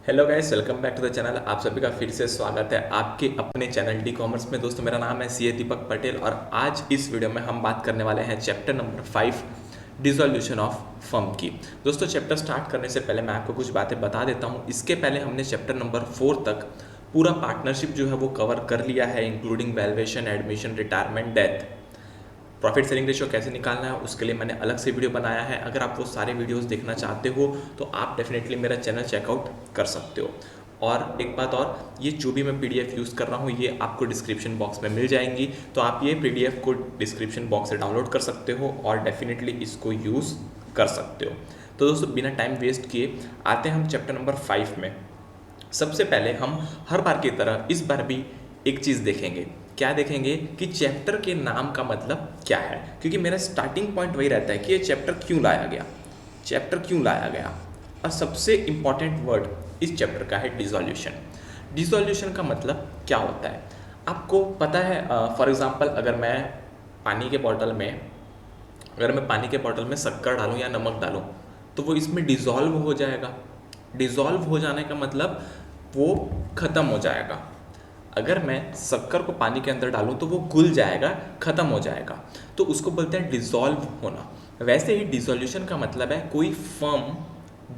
Hello guys, welcome back to the channel. आप सभी का फिर से स्वागत है आपके अपने चैनल डी कॉमर्स में। दोस्तों, मेरा नाम है सीए दीपक पटेल और आज इस वीडियो में हम बात करने वाले हैं chapter number 5 dissolution of firm की। दोस्तों, चैप्टर स्टार्ट करने से पहले मैं आपको कुछ बातें बता देता हूँ। इसके पहले हमने चैप्टर नंबर 4 तक पूरा पार्टनरशिप जो है वो कवर कर लिया है, including valuation, admission, retirement, death. Profit selling ratio कैसे निकालना है उसके लिए मैंने अलग से वीडियो बनाया है। अगर आप वो सारे वीडियोस देखना चाहते हो तो आप डेफिनेटली मेरा चैनल चेकआउट कर सकते हो। और एक बात और, ये जो भी मैं पीडीएफ यूज़ कर रहा हूँ ये आपको डिस्क्रिप्शन बॉक्स में मिल जाएंगी, तो आप ये पीडीएफ को डिस्क्रिप्शन बॉक्स से डाउनलोड कर सकते हो और डेफिनेटली इसको यूज़ कर सकते हो। तो दोस्तों, बिना टाइम वेस्ट किए आते हैं हम चैप्टर नंबर 5 में। सबसे पहले हम हर बार की तरह इस बार भी एक चीज़ देखेंगे। क्या देखेंगे कि चैप्टर के नाम का मतलब क्या है, क्योंकि मेरा स्टार्टिंग पॉइंट वही रहता है कि ये चैप्टर क्यों लाया गया, चैप्टर क्यों लाया गया। और सबसे इंपॉर्टेंट वर्ड इस चैप्टर का है डिसोल्यूशन। डिसोल्यूशन का मतलब क्या होता है आपको पता है? फॉर एग्जांपल, अगर मैं पानी के बॉटल में शक्कर डालूं या नमक डालूं तो वो इसमें डिज़ोल्व हो जाएगा। डिज़ोल्व हो जाने का मतलब वो ख़त्म हो जाएगा। अगर मैं शक्कर को पानी के अंदर डालूं तो वो घुल जाएगा, ख़त्म हो जाएगा, तो उसको बोलते हैं डिज़ोल्व होना। वैसे ही डिसोल्यूशन का मतलब है कोई फर्म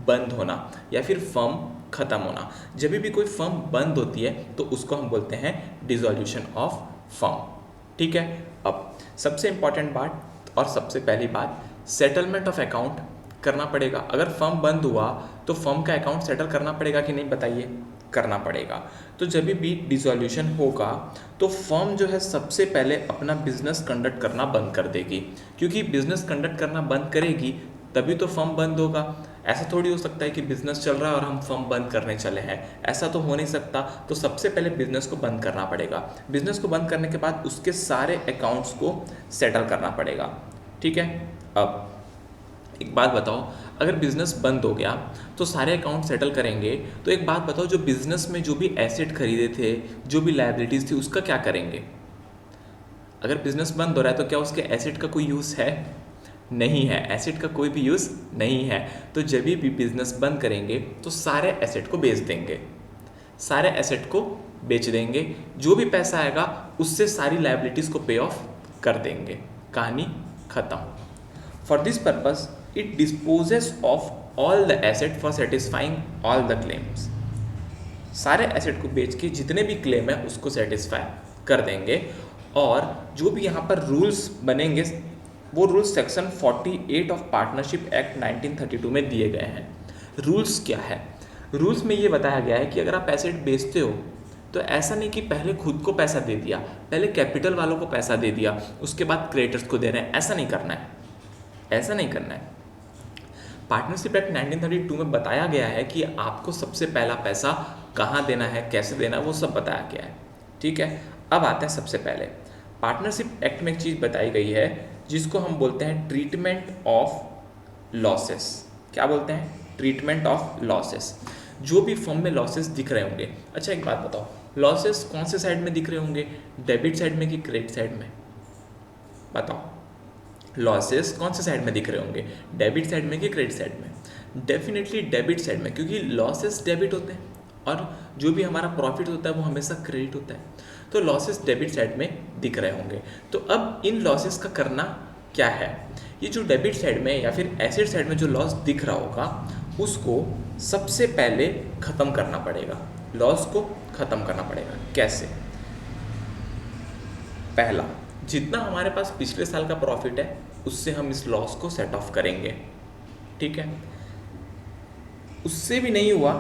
बंद होना या फिर फर्म ख़त्म होना। जब भी कोई फर्म बंद होती है तो उसको हम बोलते हैं डिसोल्यूशन ऑफ फर्म। ठीक है। अब सबसे इंपॉर्टेंट बात और सबसे पहली बात, सेटलमेंट ऑफ अकाउंट करना पड़ेगा। अगर फर्म बंद हुआ तो फर्म का अकाउंट सेटल करना पड़ेगा कि नहीं, बताइए? करना पड़ेगा। तो जब भी डिसोल्यूशन होगा तो फर्म जो है सबसे पहले अपना बिजनेस कंडक्ट करना बंद कर देगी, क्योंकि बिजनेस कंडक्ट करना बंद करेगी तभी तो फर्म बंद होगा। ऐसा थोड़ी हो सकता है कि बिजनेस चल रहा है और हम फर्म बंद करने चले हैं, ऐसा तो हो नहीं सकता। तो सबसे पहले बिजनेस को बंद करना पड़ेगा। बिजनेस को बंद करने के बाद उसके सारे अकाउंट्स को सेटल करना पड़ेगा। ठीक है। अब एक बात बताओ, अगर बिजनेस बंद हो गया तो सारे अकाउंट सेटल करेंगे, तो एक बात बताओ, जो बिजनेस में जो भी एसेट खरीदे थे, जो भी लायबिलिटीज़ थी, उसका क्या करेंगे? अगर बिजनेस बंद हो रहा है तो क्या उसके एसेट का कोई यूज़ है? नहीं है, एसेट का कोई भी यूज़ नहीं है। तो जब भी बिजनेस बंद करेंगे तो सारे एसेट को बेच देंगे, सारे एसेट को बेच देंगे। जो भी पैसा आएगा उससे सारी लायबिलिटीज़ को पे ऑफ कर देंगे, कहानी ख़त्म। For this purpose it dispossess of all the asset for satisfying all the claims. सारे एसेट को बेच के जितने भी क्लेम है उसको सेटिस्फाई कर देंगे। और जो भी यहाँ पर रूल्स बनेंगे वो rules section 48 of partnership act 1932 में दिए गए हैं। रूल्स क्या है? रूल्स में ये बताया गया है कि अगर आप एसेट बेचते हो तो ऐसा नहीं कि पहले खुद को पैसा दे दिया, पहले कैपिटल वालों को पैसा दे दिया, उसके बाद क्रेडिटर्स को दे रहे हैं। ऐसा नहीं करना है, ऐसा नहीं करना है। पार्टनरशिप एक्ट 1932 में बताया गया है कि आपको सबसे पहला पैसा कहाँ देना है, कैसे देना है, वो सब बताया गया है। ठीक है। अब आते हैं सबसे पहले, पार्टनरशिप एक्ट में एक चीज़ बताई गई है जिसको हम बोलते हैं ट्रीटमेंट ऑफ लॉसेस। क्या बोलते हैं? Treatment of losses. जो भी फर्म में लॉसेस दिख रहे होंगे, अच्छा एक बात बताओ, लॉसेस कौन से साइड में दिख रहे होंगे? डेबिट साइड में कि क्रेडिट साइड में? बताओ, लॉसेस कौन से साइड में दिख रहे होंगे? डेबिट साइड में कि क्रेडिट साइड में? डेफिनेटली डेबिट साइड में, क्योंकि लॉसेस डेबिट होते हैं और जो भी हमारा प्रॉफिट होता है वो हमेशा क्रेडिट होता है। तो लॉसेस डेबिट साइड में दिख रहे होंगे। तो अब इन लॉसेस का करना क्या है? ये जो डेबिट साइड में या फिर एसेट साइड में जो लॉस दिख रहा होगा उसको सबसे पहले ख़त्म करना पड़ेगा। लॉस को ख़त्म करना पड़ेगा। कैसे? पहला, जितना हमारे पास पिछले साल का प्रॉफिट है उससे हम इस लॉस को सेट ऑफ करेंगे। ठीक है। उससे भी नहीं हुआ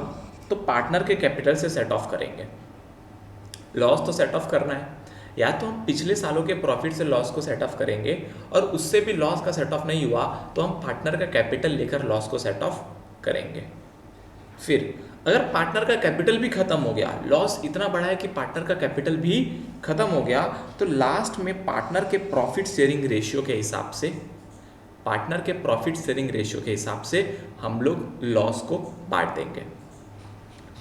तो पार्टनर के कैपिटल से सेट ऑफ करेंगे। लॉस तो सेट ऑफ करना है, या तो हम पिछले सालों के प्रॉफिट से लॉस को सेट ऑफ करेंगे और उससे भी लॉस का सेट ऑफ नहीं हुआ तो हम पार्टनर का कैपिटल लेकर लॉस को सेट ऑफ करेंगे। फिर अगर पार्टनर का कैपिटल भी खत्म हो गया, लॉस इतना बड़ा है कि पार्टनर का कैपिटल भी खत्म हो गया, तो लास्ट में पार्टनर के प्रॉफिट शेयरिंग रेशियो के हिसाब से, पार्टनर के प्रॉफिट शेयरिंग रेशियो के हिसाब से हम लोग लॉस को बांट देंगे।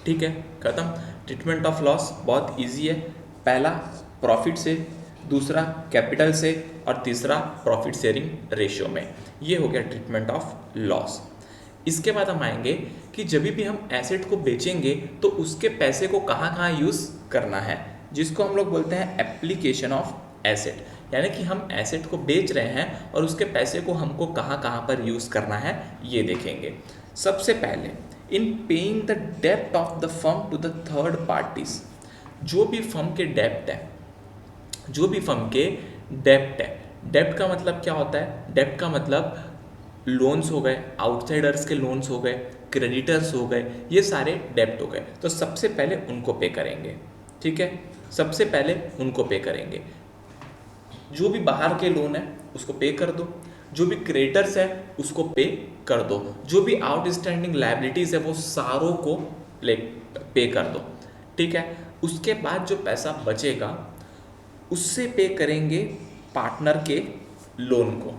ठीक है, खत्म। ट्रीटमेंट ऑफ लॉस बहुत इजी है। पहला प्रॉफिट से, दूसरा कैपिटल से और तीसरा प्रॉफिट शेयरिंग रेशियो में। ये हो गया ट्रीटमेंट ऑफ लॉस। इसके बाद हम आएंगे कि जब भी हम एसेट को बेचेंगे तो उसके पैसे को कहाँ कहाँ यूज़ करना है, जिसको हम लोग बोलते हैं एप्लीकेशन ऑफ एसेट। यानी कि हम एसेट को बेच रहे हैं और उसके पैसे को हमको कहाँ कहाँ पर यूज़ करना है ये देखेंगे। सबसे पहले इन पेइंग द डेप्ट of the firm to the third parties. जो भी फर्म के डेप्ट है, जो भी फर्म के डेप्ट है, डेप्ट का मतलब क्या होता है? डेप्ट का मतलब लोन्स हो गए, आउटसाइडर्स के लोन्स हो गए, क्रेडिटर्स हो गए, ये सारे डेप्ट हो गए। तो सबसे पहले उनको पे करेंगे, ठीक है, सबसे पहले उनको पे करेंगे। जो भी बाहर के लोन है उसको पे कर दो, जो भी क्रेडिटर्स है उसको पे कर दो, जो भी आउटस्टैंडिंग लायबिलिटीज़ है वो सारों को पे कर दो, ठीक है। उसके बाद जो पैसा बचेगा उससे पे करेंगे पार्टनर के लोन को।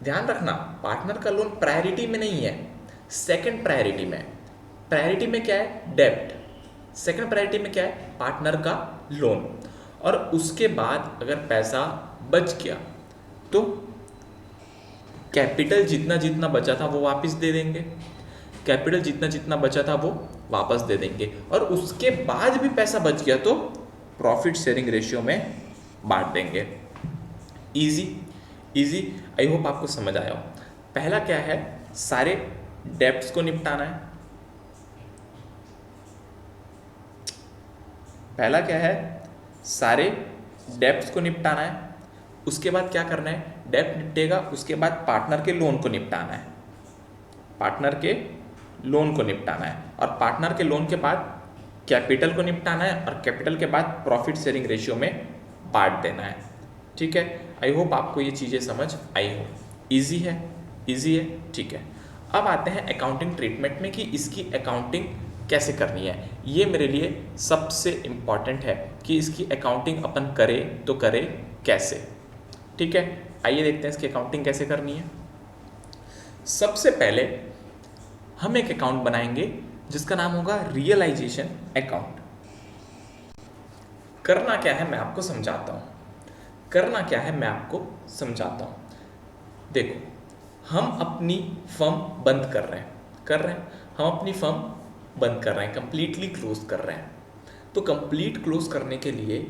ध्यान रखना, पार्टनर का लोन प्रायोरिटी में नहीं है, सेकंड प्रायोरिटी में। प्रायोरिटी में क्या है? डेब्ट। सेकंड प्रायोरिटी में क्या है? पार्टनर का लोन। और उसके बाद अगर पैसा बच गया तो कैपिटल जितना जितना बचा था वो वापस दे देंगे, कैपिटल जितना जितना बचा था वो वापस दे देंगे। और उसके बाद भी पैसा बच गया तो प्रॉफिट शेयरिंग रेशियो में बांट देंगे। इजी इजी, आई होप आपको समझ आया हो। पहला क्या है? सारे डेब्ट्स को निपटाना है। पहला क्या है? सारे डेब्ट्स को निपटाना है। उसके बाद क्या करना है? डेब्ट निपटेगा, उसके बाद पार्टनर के लोन को निपटाना है, पार्टनर के लोन को निपटाना है। और पार्टनर के लोन के बाद कैपिटल को निपटाना है, और कैपिटल के बाद प्रॉफिट शेयरिंग रेशियो में बांट देना है, ठीक है। आई होप आपको ये चीज़ें समझ आई हो। इजी है, इजी है, ठीक है। अब आते हैं अकाउंटिंग ट्रीटमेंट में कि इसकी अकाउंटिंग कैसे करनी है। ये मेरे लिए सबसे इम्पॉर्टेंट है कि इसकी अकाउंटिंग अपन करें तो करें कैसे, ठीक है। आइए देखते हैं इसकी अकाउंटिंग कैसे करनी है। सबसे पहले हम एक अकाउंट बनाएंगे जिसका नाम होगा रियलाइजेशन अकाउंट। करना क्या है मैं आपको समझाता हूँ, करना क्या है मैं आपको समझाता हूँ। देखो, हम अपनी फर्म बंद कर रहे हैं, हम अपनी फर्म बंद कर रहे हैं, कंप्लीटली क्लोज कर रहे हैं। तो कंप्लीट क्लोज करने के लिए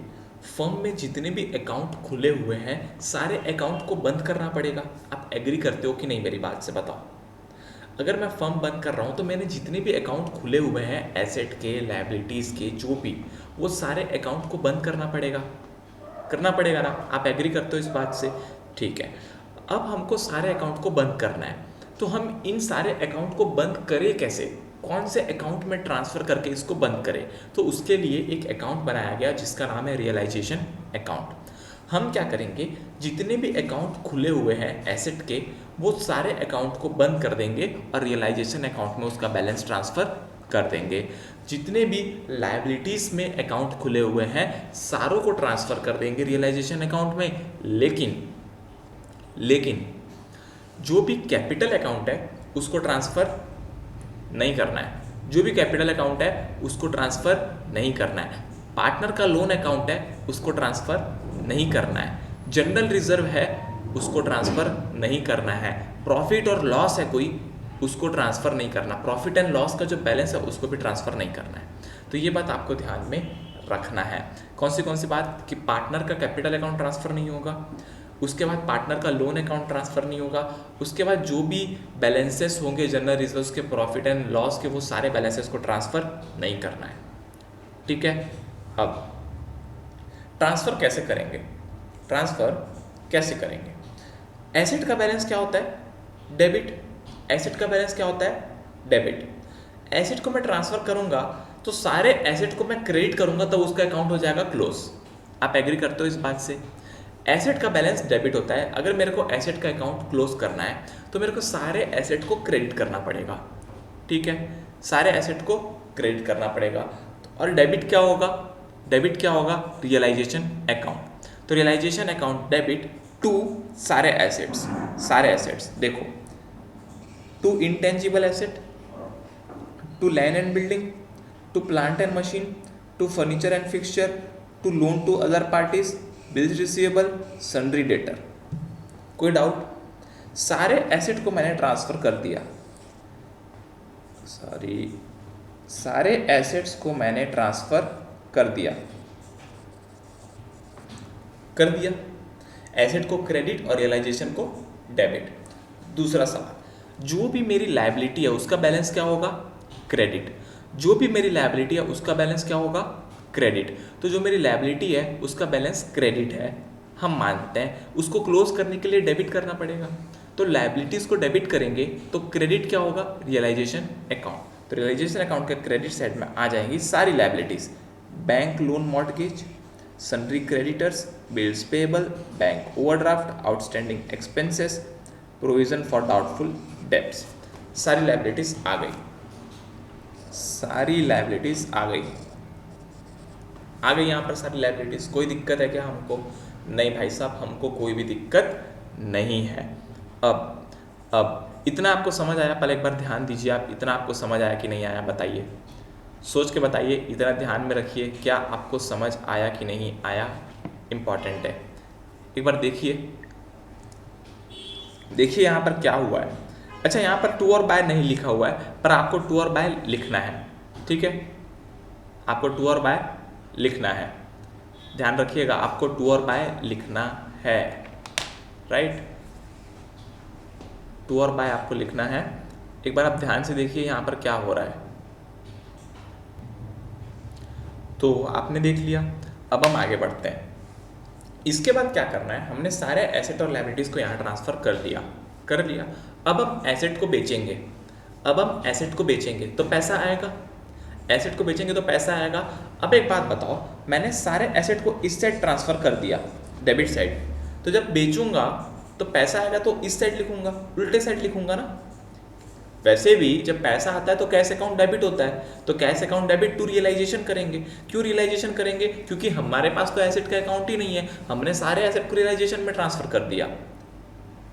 फर्म में जितने भी अकाउंट खुले हुए हैं सारे अकाउंट को बंद करना पड़ेगा। आप एग्री करते हो कि नहीं मेरी बात से बताओ? अगर मैं फर्म बंद कर रहा हूँ तो मैंने जितने भी अकाउंट खुले हुए हैं एसेट के, लायबिलिटीज़ के, जो भी, वो सारे अकाउंट को बंद करना पड़ेगा ना। आप एग्री करते हो इस बात से? ठीक है। अब हमको सारे अकाउंट को बंद करना है, तो हम इन सारे अकाउंट को बंद करें कैसे? कौन से अकाउंट में ट्रांसफ़र करके इसको बंद करें? तो उसके लिए एक अकाउंट बनाया गया जिसका नाम है रियलाइजेशन अकाउंट। हम क्या करेंगे, जितने भी अकाउंट खुले हुए हैं एसेट के वो सारे अकाउंट को बंद कर देंगे और रियलाइजेशन अकाउंट में उसका बैलेंस ट्रांसफ़र कर देंगे। जितने भी लायबिलिटीज़ में अकाउंट खुले हुए हैं सारों को ट्रांसफ़र कर देंगे रियलाइजेशन अकाउंट में। लेकिन जो भी कैपिटल अकाउंट है उसको ट्रांसफ़र नहीं करना है, जो भी कैपिटल अकाउंट है उसको ट्रांसफ़र नहीं करना है। पार्टनर का लोन अकाउंट है उसको ट्रांसफ़र नहीं करना है। जनरल रिजर्व है उसको ट्रांसफ़र नहीं करना है। प्रॉफिट और लॉस है कोई, उसको ट्रांसफ़र नहीं करना। प्रॉफिट एंड लॉस का जो बैलेंस है उसको भी ट्रांसफ़र नहीं करना है। तो ये बात आपको ध्यान में रखना है। कौन सी बात? कि पार्टनर का कैपिटल अकाउंट ट्रांसफ़र नहीं होगा, उसके बाद पार्टनर का लोन अकाउंट ट्रांसफ़र नहीं होगा, उसके बाद जो भी बैलेंसेस होंगे जनरल रिजर्व्स के, प्रॉफिट एंड लॉस के, वो सारे बैलेंसेस को ट्रांसफ़र नहीं करना है, ठीक है। अब ट्रांसफ़र कैसे करेंगे? ट्रांसफ़र कैसे करेंगे? एसेट का बैलेंस क्या होता है? डेबिट। एसेट का बैलेंस क्या होता है? डेबिट। एसेट को मैं ट्रांसफ़र करूंगा तो सारे एसेट को मैं क्रेडिट करूंगा तो उसका अकाउंट हो जाएगा क्लोज। आप एग्री करते हो इस बात से? एसेट का बैलेंस डेबिट होता है। अगर मेरे को एसेट का अकाउंट क्लोज करना है तो मेरे को सारे एसेट को क्रेडिट करना पड़ेगा, ठीक है, सारे एसेट को क्रेडिट करना पड़ेगा। और डेबिट क्या होगा? डेबिट क्या होगा? Realisation account. तो रियलाइजेशन अकाउंट डेबिट टू सारे एसेट्स देखो, to intangible asset, to land and building, to plant and machine, to furniture and fixture, to loan to other parties, bills receivable, sundry debtor. कोई doubt? सारे asset को मैंने transfer कर दिया, सारे assets को मैंने ट्रांसफर कर दिया एसेट को क्रेडिट और रियलाइजेशन को डेबिट। दूसरा सवाल, जो भी मेरी लायबिलिटी है उसका बैलेंस क्या होगा? क्रेडिट। जो भी मेरी लायबिलिटी है उसका बैलेंस क्या होगा? क्रेडिट। तो जो मेरी लायबिलिटी है उसका बैलेंस क्रेडिट है, हम मानते हैं, उसको क्लोज करने के लिए डेबिट करना पड़ेगा। तो लायबिलिटीज़ को डेबिट करेंगे तो क्रेडिट क्या होगा? Realisation account. तो रियलाइजेशन अकाउंट के क्रेडिट साइड में आ जाएंगी सारी liabilities, bank loan mortgage, sundry creditors, bills payable, bank overdraft, outstanding expenses, provision for doubtful debts. सारी लायबिलिटीज़ आ गई, यहाँ पर सारी लायबिलिटीज़। कोई दिक्कत है क्या हमको? नहीं भाई साहब, हमको कोई भी दिक्कत नहीं है। अब इतना आपको समझ आया? पहले एक बार ध्यान दीजिए आप, इतना आपको समझ आया कि नहीं आया? बताइए, सोच के बताइए, इतना ध्यान में रखिए, क्या आपको समझ आया कि नहीं आया? इम्पॉर्टेंट है। एक बार देखिए यहाँ पर क्या हुआ है। अच्छा, यहाँ पर टू और बाय नहीं लिखा हुआ है, पर आपको टू और बाय लिखना है, ठीक है? आपको टू और बाय लिखना है, ध्यान रखिएगा, आपको टू और बाय लिखना है, राइट? टू और बाय आपको लिखना है। एक बार आप ध्यान से देखिए यहाँ पर क्या हो रहा है। तो आपने देख लिया, अब हम आगे बढ़ते हैं। इसके बाद क्या करना है? हमने सारे एसेट और लायबिलिटीज़ को यहाँ ट्रांसफ़र कर लिया। अब हम एसेट को बेचेंगे तो पैसा आएगा, एसेट को बेचेंगे तो पैसा आएगा। अब एक बात बताओ, मैंने सारे एसेट को इस साइड ट्रांसफ़र कर दिया, डेबिट साइड, तो जब बेचूंगा तो पैसा आएगा तो इस साइड लिखूंगा, उल्टे साइड लिखूंगा ना। वैसे भी जब पैसा आता है तो कैश अकाउंट डेबिट होता है, तो cash account debit to realisation करेंगे। क्यों रियलाइजेशन करेंगे? क्योंकि हमारे पास तो एसेट का अकाउंट ही नहीं है, हमने सारे एसेट को रियलाइजेशन में ट्रांसफर कर दिया,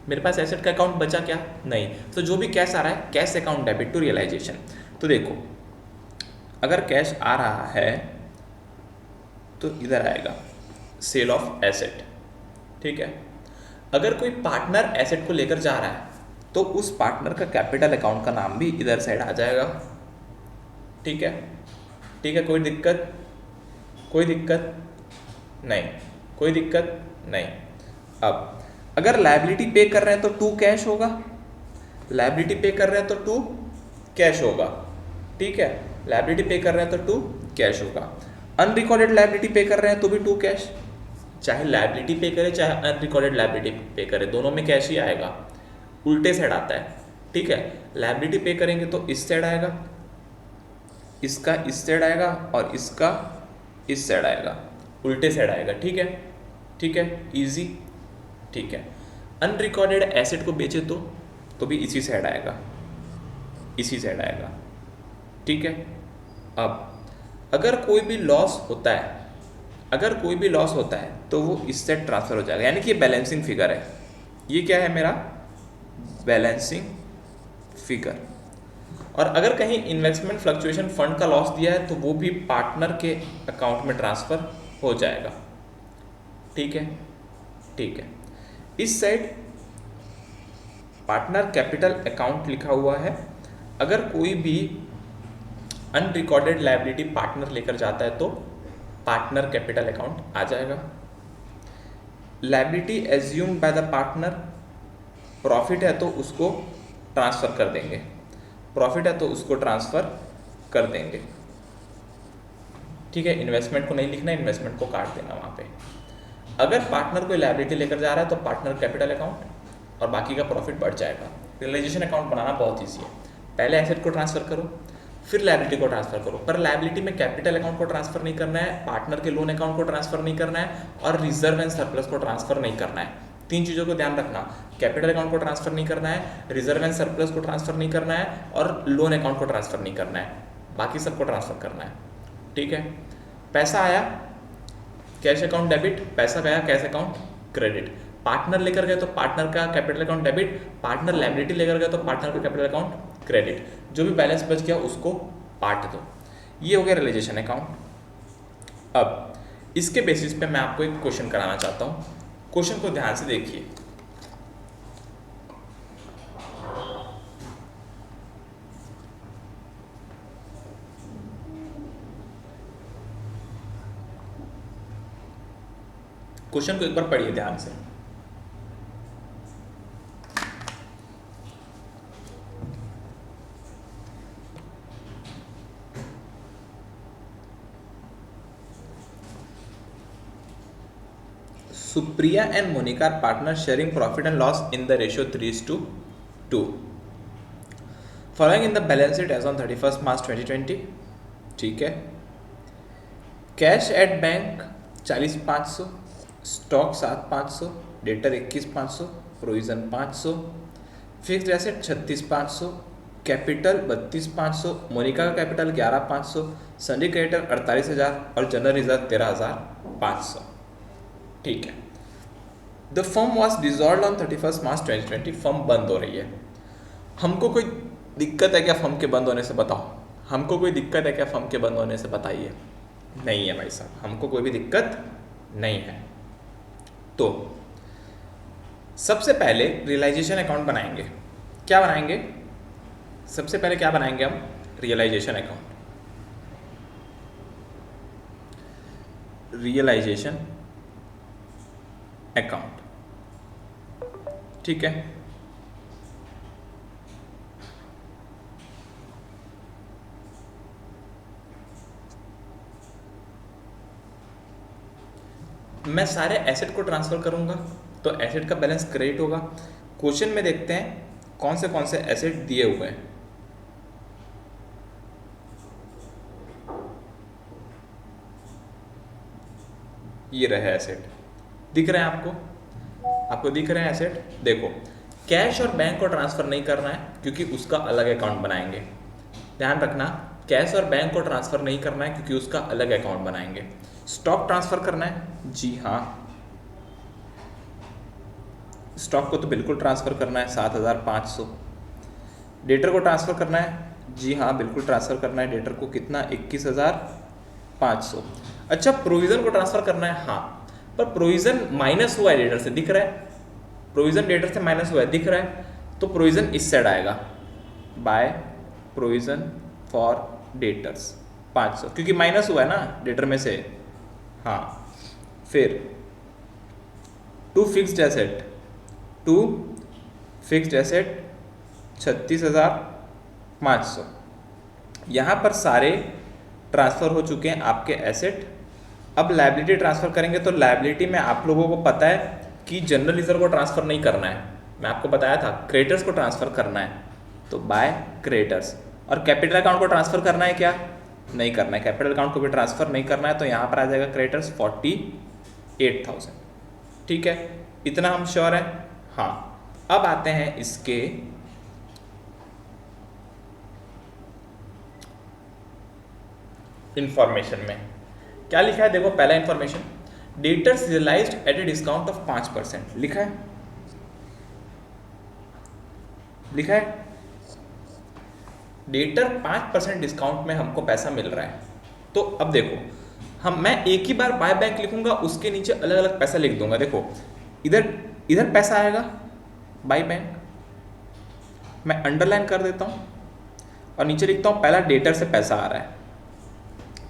मेरे पास एसेट का अकाउंट बचा क्या? नहीं। तो जो भी कैश आ रहा है, cash account debit to realisation. तो देखो, अगर कैश आ रहा है तो इधर आएगा सेल ऑफ एसेट, ठीक है? अगर कोई पार्टनर एसेट को लेकर जा रहा है तो उस पार्टनर का कैपिटल अकाउंट का नाम भी इधर साइड आ जाएगा, ठीक है? कोई दिक्कत नहीं। अब अगर लायबिलिटी पे कर रहे हैं तो टू कैश होगा, ठीक है? लायबिलिटी पे कर रहे हैं तो टू कैश होगा। अनरिकॉर्डेड लायबिलिटी पे कर रहे हैं तो भी टू कैश, चाहे लायबिलिटी पे करे चाहे अनरिकॉर्डेड लायबिलिटी पे करे, दोनों में कैश ही आएगा, उल्टे साइड आता है, ठीक है? लायबिलिटी पे करेंगे तो इस साइड आएगा, इसका इस साइड आएगा और इसका इस साइड आएगा, उल्टे साइड आएगा, ठीक है? इजी, ठीक है? अनरिकॉर्डेड एसेट को बेचे तो भी इसी साइड आएगा, ठीक है? अब अगर कोई भी लॉस होता है तो वो इस साइड ट्रांसफर हो जाएगा, यानी कि ये बैलेंसिंग फिगर है। ये क्या है? मेरा बैलेंसिंग फिगर। और अगर कहीं इन्वेस्टमेंट फ्लक्चुएशन फंड का लॉस दिया है तो वो भी पार्टनर के अकाउंट में ट्रांसफर हो जाएगा, ठीक है? इस साइड पार्टनर कैपिटल अकाउंट लिखा हुआ है। अगर कोई भी अनरिकॉर्डेड लायबिलिटी पार्टनर लेकर जाता है तो पार्टनर कैपिटल अकाउंट आ जाएगा। Liability assumed by the partner, profit है तो उसको ट्रांसफ़र कर देंगे, ठीक है? इन्वेस्टमेंट को नहीं लिखना, इन्वेस्टमेंट को काट देना वहाँ पे। अगर पार्टनर कोई लायबिलिटी लेकर जा रहा है तो पार्टनर कैपिटल अकाउंट और बाकी का प्रॉफिट बढ़ जाएगा। रियलाइजेशन अकाउंट बनाना बहुत ईजी है, पहले एसेट को ट्रांसफ़र करो, फिर लायबिलिटी को ट्रांसफर करो। पर लायबिलिटी में कैपिटल अकाउंट को ट्रांसफर नहीं करना है, पार्टनर के लोन अकाउंट को ट्रांसफर नहीं करना है और रिजर्व एंड सरप्लस को ट्रांसफर नहीं करना है। तीन चीज़ों को ध्यान रखना, कैपिटल अकाउंट को ट्रांसफर नहीं करना है, रिजर्व एंड सरप्लस को ट्रांसफर नहीं करना है और लोन अकाउंट को ट्रांसफर नहीं करना है, बाकी सबको ट्रांसफर करना है, ठीक है? पैसा आया कैश अकाउंट डेबिट, पैसा गया कैश अकाउंट क्रेडिट। पार्टनर लेकर गए तो पार्टनर का capital account debit, partner liability लेकर गए तो पार्टनर का कैपिटल अकाउंट क्रेडिट। जो भी बैलेंस बच गया उसको पार्ट दो। ये हो गया रियलाइजेशन अकाउंट। अब इसके बेसिस पे मैं आपको एक क्वेश्चन कराना चाहता हूँ, क्वेश्चन को ध्यान से देखिए। क्वेश्चन को एक बार पढ़िए ध्यान से। Supriya and Monica are partners sharing profit and loss in the ratio 3:2. Following in the balance sheet as on 31st March 2020. ठीक है। Cash at bank 40,500, stock 7,500, debtor 21,500, provision 500, fixed asset 36,500, capital 32,500, Monica का capital 11,500, Sunny creditor 48,000 और general reserve 13,500। ठीक है। The firm was dissolve on 31st March 2020। Firm बंद हो रही है। हमको कोई दिक्कत है क्या फर्म के बंद होने से? बताओ, हमको कोई दिक्कत है क्या फर्म के बंद होने से? बताइए। नहीं है भाई साहब, हमको कोई भी दिक्कत नहीं है। तो सबसे पहले रियलाइजेशन अकाउंट बनाएंगे। क्या बनाएंगे? सबसे पहले क्या बनाएंगे हम? Realisation account. रियलाइजेशन अकाउंट, ठीक है। मैं सारे एसेट को ट्रांसफर करूंगा तो एसेट का बैलेंस क्रेडिट होगा। क्वेश्चन में देखते हैं कौन से एसेट दिए हुए हैं। ये रहे एसेट, दिख रहे हैं आपको? आपको दिख रहे हैं एसेट? देखो, कैश और बैंक को ट्रांसफर नहीं करना है क्योंकि उसका अलग अकाउंट बनाएंगे। ध्यान रखना, कैश और बैंक को ट्रांसफर नहीं करना है क्योंकि उसका अलग अकाउंट बनाएंगे। स्टॉक ट्रांसफर करना है? जी हाँ, स्टॉक को तो बिल्कुल ट्रांसफर करना है 7,500। डेटर को ट्रांसफर करना है? जी हाँ, बिल्कुल ट्रांसफर करना है। डेटर को कितना? 21,500। अच्छा, प्रोविजन को ट्रांसफर करना है? हाँ, पर प्रोविजन माइनस हुआ है डेटर से, दिख रहा है? प्रोविजन डेटर से माइनस हुआ है, दिख रहा है? तो प्रोविजन इस साइड आएगा, बाय प्रोविजन फॉर डेटर्स 500, क्योंकि माइनस हुआ है ना डेटर में से। हाँ, फिर to fixed asset, to fixed asset 36,500। यहाँ पर सारे ट्रांसफ़र हो चुके हैं आपके एसेट। अब लायबिलिटी ट्रांसफ़र करेंगे तो लायबिलिटी में आप लोगों को पता है कि जनरल रिजर्व को ट्रांसफ़र नहीं करना है, मैं आपको बताया था, क्रेडिटर्स को ट्रांसफ़र करना है, तो बाय क्रेडिटर्स। और कैपिटल अकाउंट को ट्रांसफ़र करना है क्या? नहीं करना है, कैपिटल अकाउंट को भी ट्रांसफ़र नहीं करना है, तो यहाँ पर आ जाएगा क्रेडिटर्स 48,000। ठीक है, इतना हम श्योर है? हाँ। अब आते हैं इसके इंफॉर्मेशन में। क्या लिखा है? देखो, पहला information, debtors realised at a discount of 5% लिखा है, लिखा है। डेटर 5% डिस्काउंट में हमको पैसा मिल रहा है। तो अब देखो, मैं एक ही बार बाय बैंक लिखूंगा, उसके नीचे अलग अलग पैसा लिख दूंगा। देखो, इधर पैसा आएगा बाय बैंक, मैं अंडरलाइन कर देता हूं और नीचे लिखता हूं पहला डेटर से पैसा आ रहा है।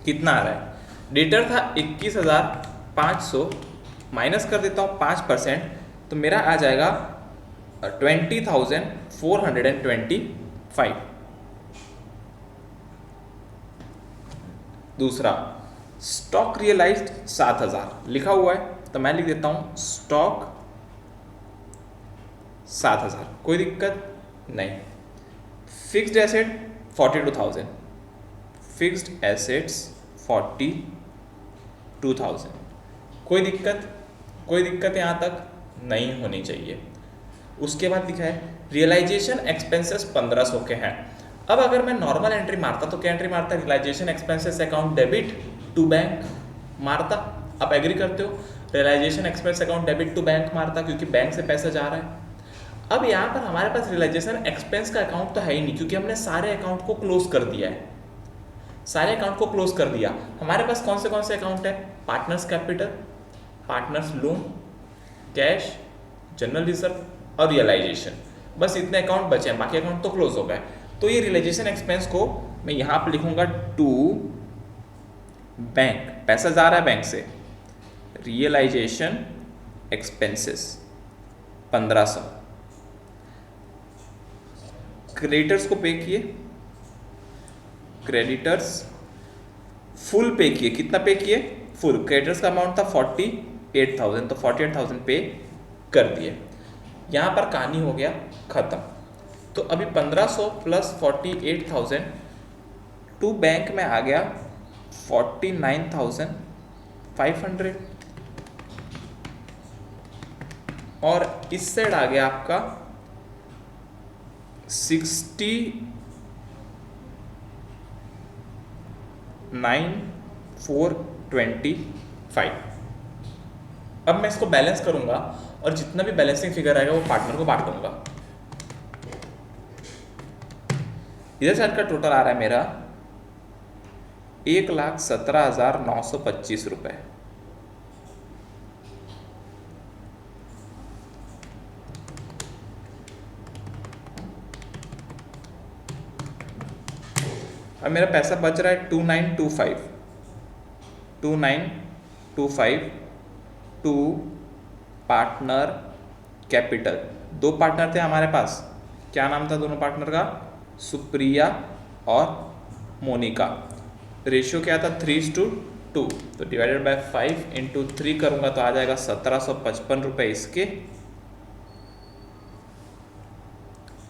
कितना आ रहा है? डेटर था 21,500, माइनस कर देता हूं 5%, तो मेरा आ जाएगा 20,425। दूसरा, स्टॉक रियलाइज्ड 7,000 लिखा हुआ है, तो मैं लिख देता हूं स्टॉक 7,000, कोई दिक्कत नहीं। फिक्स्ड एसेट 42,000, फिक्स्ड एसेट्स 42,000, कोई दिक्कत? कोई दिक्कत यहाँ तक नहीं होनी चाहिए। उसके बाद लिखा है रियलाइजेशन एक्सपेंसेस 1,500 के हैं। अब अगर मैं नॉर्मल एंट्री मारता तो क्या एंट्री मारता? Realisation expenses account debit to bank मारता। आप एग्री करते हो? Realisation expense account debit to bank मारता, क्योंकि बैंक से पैसा जा रहा है। अब यहाँ पर हमारे पास रियलाइजेशन एक्सपेंस का अकाउंट तो है ही नहीं, क्योंकि हमने सारे अकाउंट को क्लोज कर दिया है, सारे अकाउंट को क्लोज कर दिया। हमारे पास कौन से अकाउंट है? Partners capital, partners loan, cash, general reserve और रियलाइजेशन, बस इतने अकाउंट बचे हैं, बाकी अकाउंट तो क्लोज हो गए। तो ये रियलाइजेशन एक्सपेंस को मैं यहाँ पर लिखूंगा टू बैंक, पैसा जा रहा है बैंक से, रियलाइजेशन एक्सपेंसेस 1500, क्रेडिटर्स को पे किए, क्रेडिटर्स फुल पे किए, कितना पे किए, फुल। क्रेडिटर्स का अमाउंट था 48,000, तो 48,000 पे कर दिए। यहाँ पर कहानी हो गया खत्म। तो अभी 1500 प्लस 48,000 टू बैंक में आ गया 49,500, और इस साइड आ गया आपका 69,425। अब मैं इसको बैलेंस करूंगा और जितना भी बैलेंसिंग फिगर आएगा वो पार्टनर को बांट दूंगा। इधर साइड का टोटल आ रहा है मेरा 1,17,925 रुपये। अब मेरा पैसा बच रहा है 2925 टू पार्टनर कैपिटल। दो पार्टनर थे हमारे पास, क्या नाम था दोनों पार्टनर का, सुप्रिया और मोनिका। रेशियो क्या था 3:2, तो डिवाइडेड बाय 5 इंटू 3 करूंगा तो आ जाएगा 1755 रुपये इसके,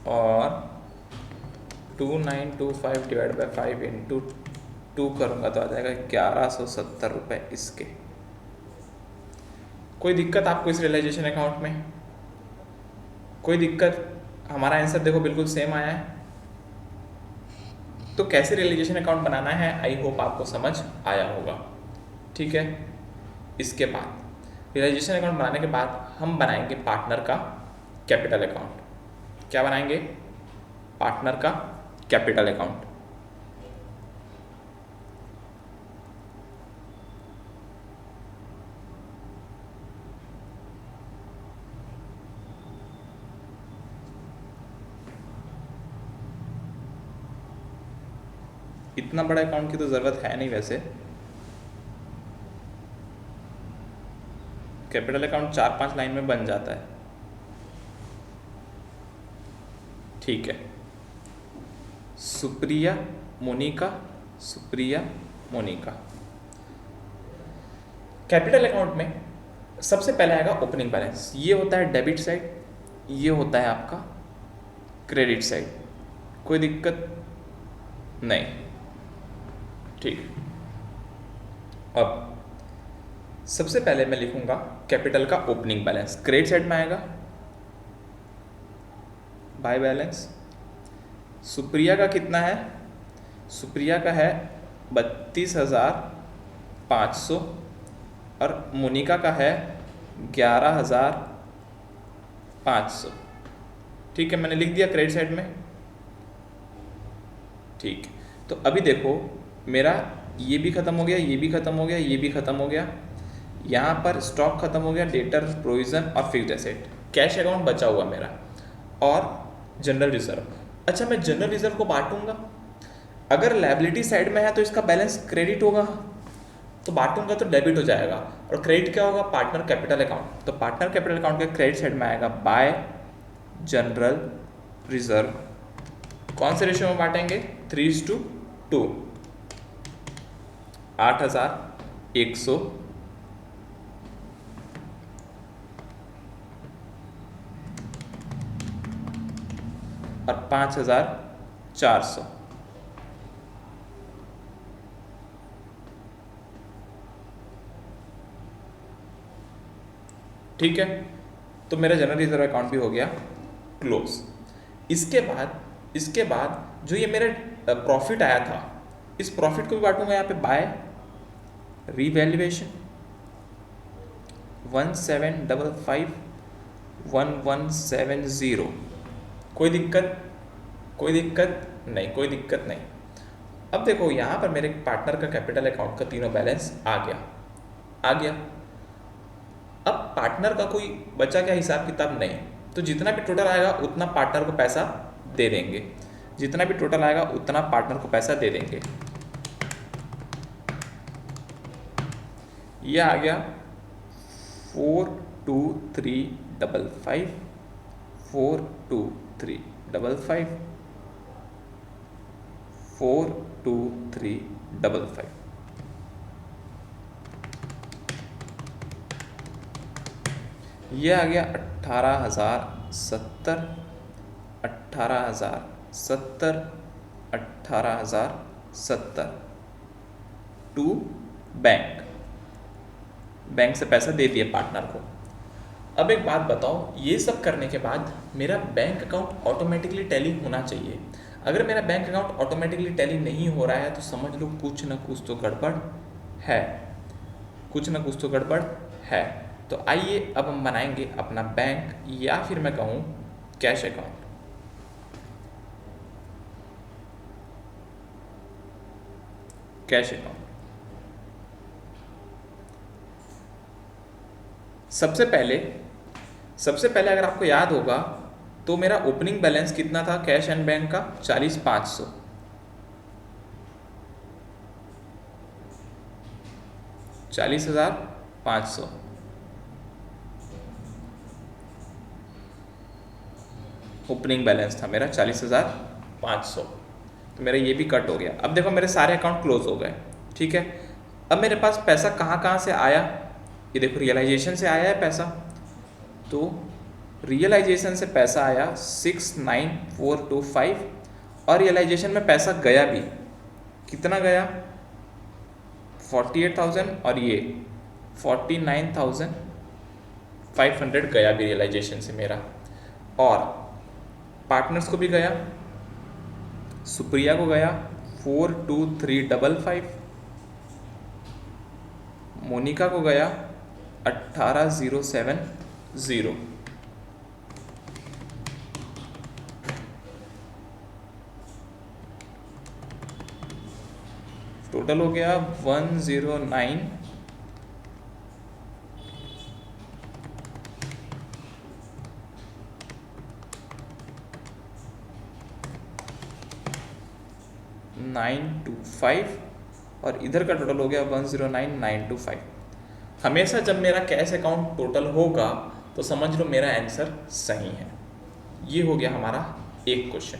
और 2925 डिवाइड बाय 5 इंटू 2 करूंगा तो आ जाएगा 1170 रुपये इसके। कोई दिक्कत आपको इस रियलाइजेशन अकाउंट में? कोई दिक्कत? हमारा आंसर देखो बिल्कुल सेम आया है। तो कैसे रियलाइजेशन अकाउंट बनाना है आई होप आपको समझ आया होगा। ठीक है, इसके बाद रियलाइजेशन अकाउंट बनाने के बाद हम बनाएंगे पार्टनर का कैपिटल अकाउंट। क्या बनाएंगे? पार्टनर का कैपिटल अकाउंट। इतना बड़ा अकाउंट की तो ज़रूरत है नहीं वैसे। कैपिटल अकाउंट 4-5 लाइन में बन जाता है। ठीक है, सुप्रिया मोनिका, सुप्रिया मोनिका। कैपिटल अकाउंट में सबसे पहले आएगा ओपनिंग बैलेंस। ये होता है डेबिट साइड, ये होता है आपका क्रेडिट साइड। कोई दिक्कत नहीं? ठीक। अब सबसे पहले मैं लिखूंगा कैपिटल का ओपनिंग बैलेंस। क्रेडिट साइड में आएगा बाय बैलेंस। सुप्रिया का कितना है? सुप्रिया का है 32,500 और मोनिका का है 11,500। ठीक है, मैंने लिख दिया क्रेडिट साइड में। ठीक, तो अभी देखो मेरा ये भी ख़त्म हो गया, ये भी ख़त्म हो गया, ये भी ख़त्म हो गया। यहाँ पर स्टॉक ख़त्म हो गया, डेटर, प्रोविज़न और फिक्स्ड एसेट। कैश अकाउंट बचा हुआ मेरा और जनरल रिजर्व। अच्छा, मैं जनरल रिजर्व को बांटूंगा। अगर लायबिलिटी साइड में है तो इसका बैलेंस क्रेडिट होगा, तो बांटूंगा तो डेबिट हो जाएगा। और क्रेडिट क्या होगा? Partner capital account. तो पार्टनर कैपिटल अकाउंट के क्रेडिट साइड में आएगा बाय जनरल रिजर्व। कौन से रेशियो में बांटेंगे? 3:2। 8,100 और 5,400। ठीक है, तो मेरा जनरल रिजर्व अकाउंट भी हो गया क्लोज। इसके बाद जो ये मेरा प्रॉफिट आया था, इस प्रॉफिट को भी बांटूंगा यहाँ पे बाय रीवैल्यूएशन 1,755,1,170। कोई दिक्कत? कोई दिक्कत नहीं, कोई दिक्कत नहीं। अब देखो यहाँ पर मेरे पार्टनर का कैपिटल अकाउंट का तीनों बैलेंस आ गया। अब पार्टनर का कोई बचा क्या हिसाब किताब नहीं, तो जितना भी टोटल आएगा उतना पार्टनर को पैसा दे देंगे। जितना भी टोटल आएगा उतना पार्टनर को पैसा दे देंगे। ये आ गया 4355, 42355, 42355। ये आ गया 18,070, 18,070, 18,070 टू बैंक। बैंक से पैसा दे दिए पार्टनर को। अब एक बात बताओ, ये सब करने के बाद मेरा बैंक अकाउंट ऑटोमेटिकली टैली होना चाहिए। अगर मेरा बैंक अकाउंट ऑटोमेटिकली टैली नहीं हो रहा है तो समझ लो कुछ ना कुछ तो गड़बड़ है, कुछ ना कुछ तो गड़बड़ है। तो आइए अब हम बनाएंगे अपना बैंक, या फिर मैं कहूँ कैश अकाउंट। कैश अकाउंट सबसे पहले अगर आपको याद होगा तो मेरा ओपनिंग बैलेंस कितना था कैश एंड बैंक का? 40,500। 40,500 ओपनिंग बैलेंस था मेरा, 40,500। तो मेरा ये भी कट हो गया। अब देखो मेरे सारे अकाउंट क्लोज हो गए, ठीक है। अब मेरे पास पैसा कहाँ से आया? ये देखो रियलाइजेशन से आया है पैसा। तो रियलाइजेशन से पैसा आया 69425, और रियलाइजेशन में पैसा गया भी, कितना गया? 48,000, और ये 49,500 गया भी रियलाइजेशन से मेरा। और पार्टनर्स को भी गया, सुप्रिया को गया 42355, मोनिका को गया 18,070, टोटल हो गया 109 925, और इधर का टोटल हो गया 109,925। हमेशा जब मेरा कैश अकाउंट टोटल होगा तो समझ लो मेरा आंसर सही है। ये हो गया हमारा एक क्वेश्चन,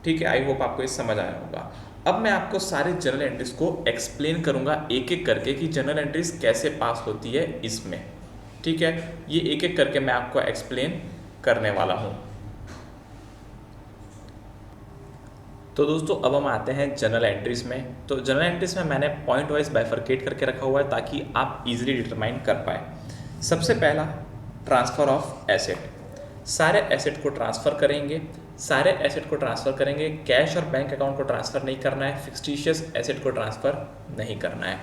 ठीक है। आई होप आपको ये समझ आया होगा। अब मैं आपको सारे जर्नल एंट्रीज को एक्सप्लेन करूंगा एक एक करके कि जर्नल एंट्रीज कैसे पास होती है इसमें, ठीक है। ये एक एक करके मैं आपको एक्सप्लेन करने वाला हूँ। तो दोस्तों अब हम आते हैं जनरल एंट्रीज में। तो जनरल एंट्रीज में मैंने पॉइंट वाइज बाइफरकेट करके रखा हुआ है ताकि आप इजीली डिटरमाइन कर पाए। सबसे पहला ट्रांसफ़र ऑफ एसेट, सारे एसेट को ट्रांसफ़र करेंगे, सारे एसेट को ट्रांसफ़र करेंगे। कैश और बैंक अकाउंट को ट्रांसफ़र नहीं करना है, फिक्सटिशियस एसेट को ट्रांसफ़र नहीं करना है।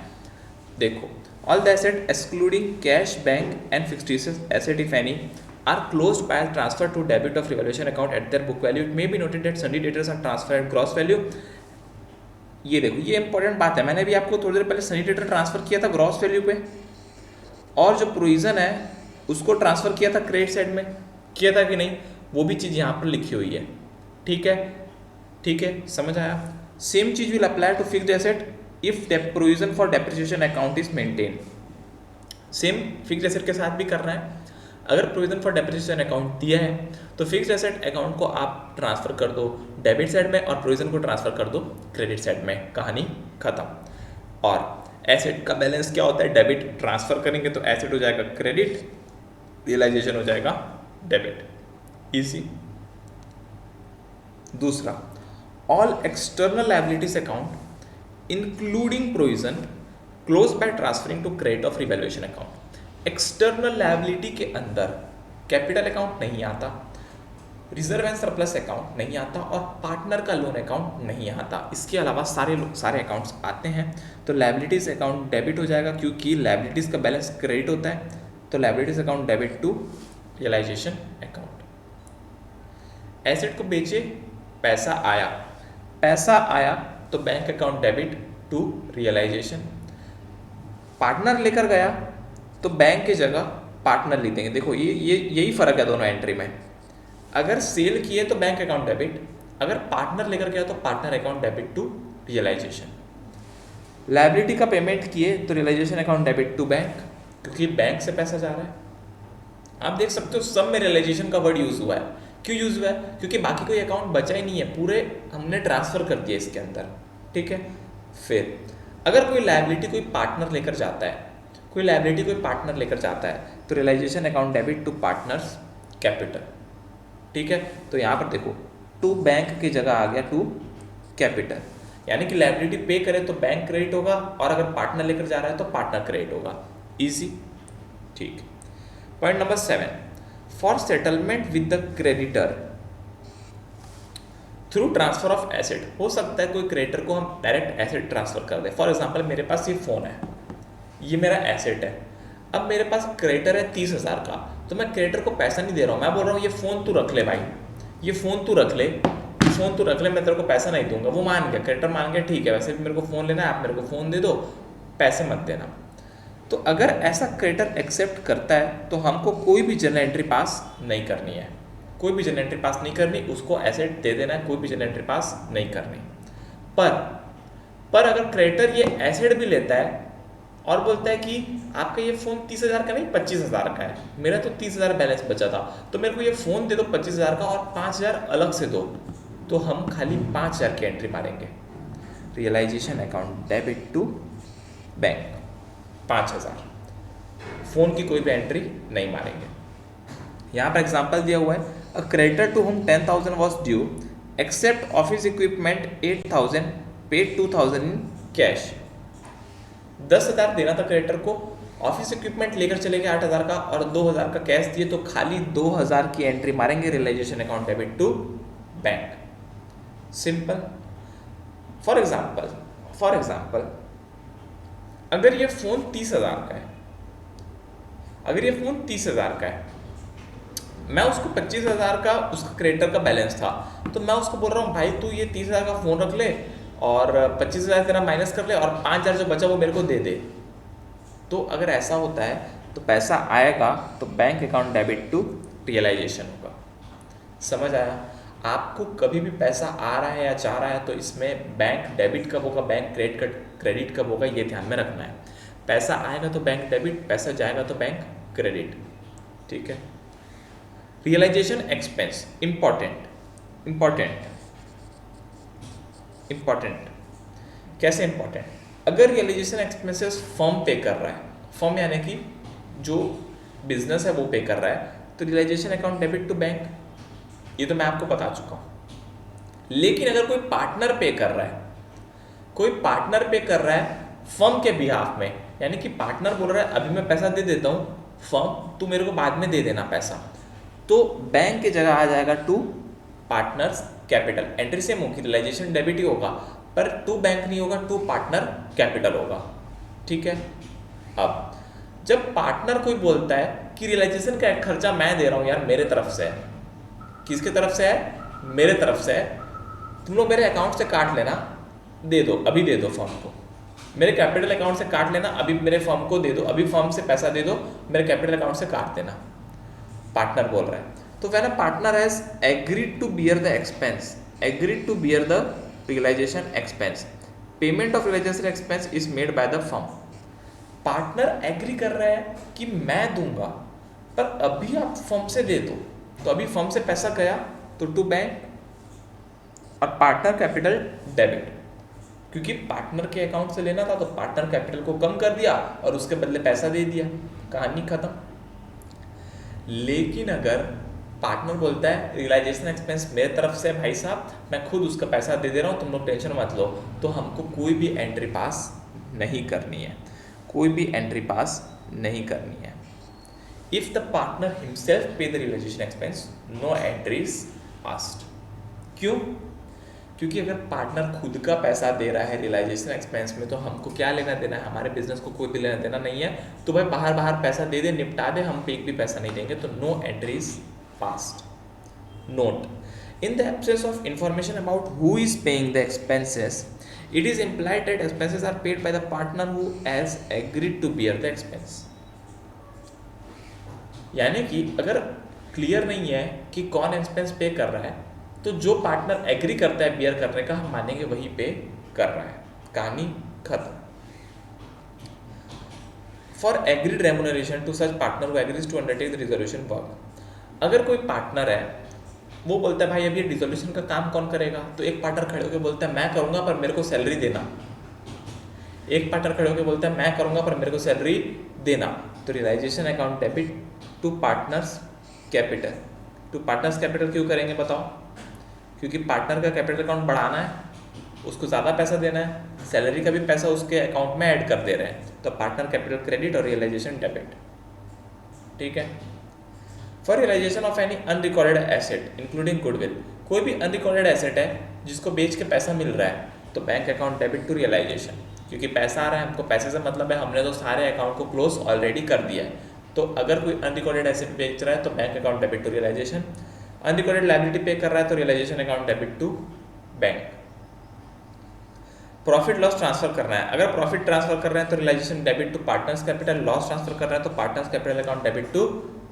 देखो, all the asset excluding cash, bank and fictitious asset if any are closed by transfer to debit of revaluation account at their book value. It may be noted that sundry debtors are transferred at gross value. ये देखो, ये important बात है। मैंने भी आपको थोड़ी देर पहले सनी डेटर ट्रांसफर किया था ग्रॉस वैल्यू पे, और जो प्रोविजन है उसको ट्रांसफर किया था क्रेडिट साइड में, किया था कि नहीं? वो भी चीज़ यहाँ पर लिखी हुई है, ठीक है, ठीक है, समझ आया। सेम चीज will apply to fixed asset if provision for depreciation account is maintain. Same fixed asset के साथ भी करना है। अगर प्रोविजन फॉर डेप्रिसिएशन अकाउंट दिया है तो फिक्स्ड एसेट अकाउंट को आप ट्रांसफर कर दो डेबिट साइड में और प्रोविजन को ट्रांसफर कर दो क्रेडिट साइड में, कहानी खत्म। और एसेट का बैलेंस क्या होता है? डेबिट ट्रांसफर करेंगे तो एसेट हो जाएगा क्रेडिट, रियलाइजेशन हो जाएगा डेबिट, इजी। दूसरा, all external liabilities account including provision close by transferring to credit of revaluation account. External liability के अंदर कैपिटल अकाउंट नहीं आता, रिजर्व एंड सरप्लस अकाउंट नहीं आता और पार्टनर का लोन अकाउंट नहीं आता। इसके अलावा सारे अकाउंट्स आते हैं। तो लायबिलिटीज अकाउंट डेबिट हो जाएगा क्योंकि लायबिलिटीज का बैलेंस क्रेडिट होता है, तो liabilities account debit to realisation account. Asset को बेचे, पैसा आया तो bank account debit to realisation. Partner लेकर गया तो बैंक की जगह पार्टनर लिख देंगे। देखो ये यही फर्क है दोनों एंट्री में। अगर सेल किए तो बैंक अकाउंट डेबिट, अगर पार्टनर लेकर गया तो partner account debit to realisation. Liability का पेमेंट किए तो realisation account debit to bank क्योंकि बैंक से पैसा जा रहा है। आप देख सकते हो सब में रियलाइजेशन का वर्ड यूज हुआ है। क्यों यूज हुआ है? क्योंकि बाकी कोई अकाउंट बचा ही नहीं है, पूरे हमने ट्रांसफर कर दिया इसके अंदर। ठीक है, फिर अगर कोई लायबिलिटी कोई पार्टनर लेकर जाता है, कोई लायबिलिटी कोई पार्टनर लेकर जाता है तो realisation account debit to partners capital. ठीक है, तो यहाँ पर देखो टू बैंक की जगह आ गया टू कैपिटल, यानी कि लायबिलिटी पे करे तो बैंक क्रेडिट होगा, और अगर पार्टनर लेकर जा रहा है तो पार्टनर क्रेडिट होगा। इजी। ठीक। Point number 7, for settlement with the creditor through transfer of asset. हो सकता है कोई क्रेडिटर को हम डायरेक्ट एसेट ट्रांसफर कर दें। फॉर एग्जांपल मेरे पास ये फ़ोन है, ये मेरा एसेट है। अब मेरे पास क्रेडिटर है 30,000 का, तो मैं क्रेडिटर को पैसा नहीं दे रहा हूँ, मैं बोल रहा हूँ ये फ़ोन तू रख ले भाई, ये फ़ोन तू रख ले, फ़ोन तू रख ले, मैं तेरे को पैसा नहीं दूंगा। वो मान गया, क्रेडिटर मान गया, ठीक है वैसे भी मेरे को फ़ोन लेना है, आप मेरे को फ़ोन दे दो, पैसे मत देना। तो अगर ऐसा क्रेडिटर एक्सेप्ट करता है तो हमको कोई भी जर्नल एंट्री पास नहीं करनी है, कोई भी जर्नल एंट्री पास नहीं करनी, उसको एसेट दे देना है, कोई भी जर्नल एंट्री पास नहीं करनी। पर अगर क्रेडिटर ये एसेट भी लेता है और बोलता है कि आपका ये फ़ोन 30,000 का नहीं 25,000 का है, मेरा तो 30,000 बैलेंस बचा था, तो मेरे को ये फ़ोन दे दो 25,000 का और 5,000 अलग से दो, तो हम खाली 5,000 की एंट्री मारेंगे। Realisation account debit to bank 5,000, phone की कोई भी एंट्री नहीं मारेंगे। यहाँ पर एग्जांपल दिया हुआ है, a creditor to whom 10,000 was due accept office equipment 8,000 paid 2,000 in cash. 10,000 देना था क्रेडिटर को, ऑफिस इक्विपमेंट लेकर चले गए 8,000 का और 2,000 का कैश दिए, तो खाली 2,000 की एंट्री मारेंगे realisation account debit to bank. Simple. For example अगर ये फ़ोन 30,000 का है, अगर ये फ़ोन 30,000 का है, मैं उसको 25,000 का उसका क्रेडिटर का बैलेंस था, तो मैं उसको बोल रहा हूँ भाई तू ये 30,000 का फ़ोन रख ले और 25,000 तेरा माइनस कर ले और 5,000 जो बचा वो मेरे को दे दे। तो अगर ऐसा होता है तो पैसा आएगा तो bank account debit to realisation होगा। समझ आया? आपको कभी भी पैसा आ रहा है या जा रहा है तो इसमें बैंक डेबिट कब होगा, बैंक क्रेडिट कब होगा, ये ध्यान में रखना है। पैसा आएगा तो बैंक डेबिट, पैसा जाएगा तो बैंक क्रेडिट। ठीक है। रियलाइजेशन एक्सपेंस इंपॉर्टेंट कैसे इंपॉर्टेंट? अगर रियलाइजेशन एक्सपेंसेस फर्म पे कर रहा है, फर्म यानी कि जो बिजनेस है वो पे कर रहा है, तो realisation account debit to bank, ये तो मैं आपको बता चुका हूँ। लेकिन अगर कोई पार्टनर पे कर रहा है, कोई पार्टनर पे कर रहा है फर्म के बिहाफ में, यानी कि पार्टनर बोल रहा है अभी मैं पैसा दे देता हूँ फर्म, तू मेरे को बाद में दे देना पैसा, तो बैंक की जगह आ जाएगा to partners capital. Entry same होगी, रियलाइजेशन डेबिट ही होगा, पर टू बैंक नहीं होगा, टू पार्टनर कैपिटल होगा। ठीक है। अब जब पार्टनर कोई बोलता है कि रियलाइजेशन का खर्चा मैं दे रहा हूँ यार, मेरे तरफ से है, किसके तरफ से है? मेरे तरफ से है, तुम लोग मेरे अकाउंट से काट लेना, दे दो, अभी दे दो फर्म को, मेरे कैपिटल अकाउंट से काट लेना, अभी मेरे फर्म को दे दो, अभी फर्म से पैसा दे दो, मेरे कैपिटल अकाउंट से काट देना। पार्टनर बोल रहा है। तो when a partner has agreed to bear the expense, agreed to bear the realisation expense, payment of realisation expense is made by the firm. Partner agree कर रहा है कि मैं दूंगा, पर अभी आप फर्म से दे दो, तो अभी फर्म से पैसा गया तो टू बैंक, और पार्टनर कैपिटल डेबिट, क्योंकि पार्टनर के अकाउंट से लेना था तो पार्टनर कैपिटल को कम कर दिया और उसके बदले पैसा दे दिया, कहानी खत्म। लेकिन अगर पार्टनर बोलता है रियलाइजेशन एक्सपेंस मेरे तरफ से भाई साहब, मैं खुद उसका पैसा दे दे रहा हूँ, तुम लोग टेंशन मत लो, तो हमको कोई भी एंट्री पास नहीं करनी है, कोई भी एंट्री पास नहीं करनी है। If the partner himself pay the realisation expense, no entries passed. क्यों? क्योंकि अगर पार्टनर खुद का पैसा दे रहा है रियलाइजेशन एक्सपेंस में, तो हमको क्या लेना देना है? हमारे बिजनेस को कोई भी लेना देना नहीं है, तो भाई बाहर पैसा दे दे, निपटा दे, हम पे एक भी पैसा नहीं देंगे, तो no entries passed. Note: in the absence of information about who is paying the expenses, it is implied that expenses are paid by the partner who has agreed to bear the expense। यानी कि अगर clear नहीं है कि कौन expense पे कर रहा है, तो जो पार्टनर एग्री करता है बियर करने का, हम मानेंगे वही पे कर रहा है, कहानी खत्म। For agreed remuneration to such partner who agrees to undertake the resolution work. अगर कोई पार्टनर है वो बोलता है भाई अभी रिजोल्यूशन का काम कौन करेगा, तो एक पार्टनर खड़े होकर बोलता है मैं करूंगा पर मेरे को सैलरी देना। एक पार्टनर खड़े होकर बोलता है मैं करूंगा पर मेरे को सैलरी देना। तो realisation account debit to partners capital. To partners capital क्यों करेंगे बताओ? क्योंकि पार्टनर का कैपिटल अकाउंट बढ़ाना है, उसको ज़्यादा पैसा देना है, सैलरी का भी पैसा उसके अकाउंट में ऐड कर दे रहे हैं, तो पार्टनर कैपिटल क्रेडिट और रियलाइजेशन डेबिट। ठीक है। For realisation of any unrecorded asset including goodwill, कोई भी अनरिकॉर्डेड एसेट है जिसको बेच के पैसा मिल रहा है, तो bank account debit to realisation. क्योंकि पैसा आ रहा है, हमको पैसे से मतलब है, हमने तो सारे अकाउंट को क्लोज ऑलरेडी कर दिया है। तो अगर कोई अनरिकॉर्डेड एसेट बेच रहा है तो bank account debit to realisation. Unrecorded liability pay कर रहा है तो realisation account debit to bank. Profit loss transfer करना है, अगर प्रॉफिट ट्रांसफर कर रहे हैं तो realisation debit to partners capital. Loss transfer कर रहे हैं तो partners capital account debit to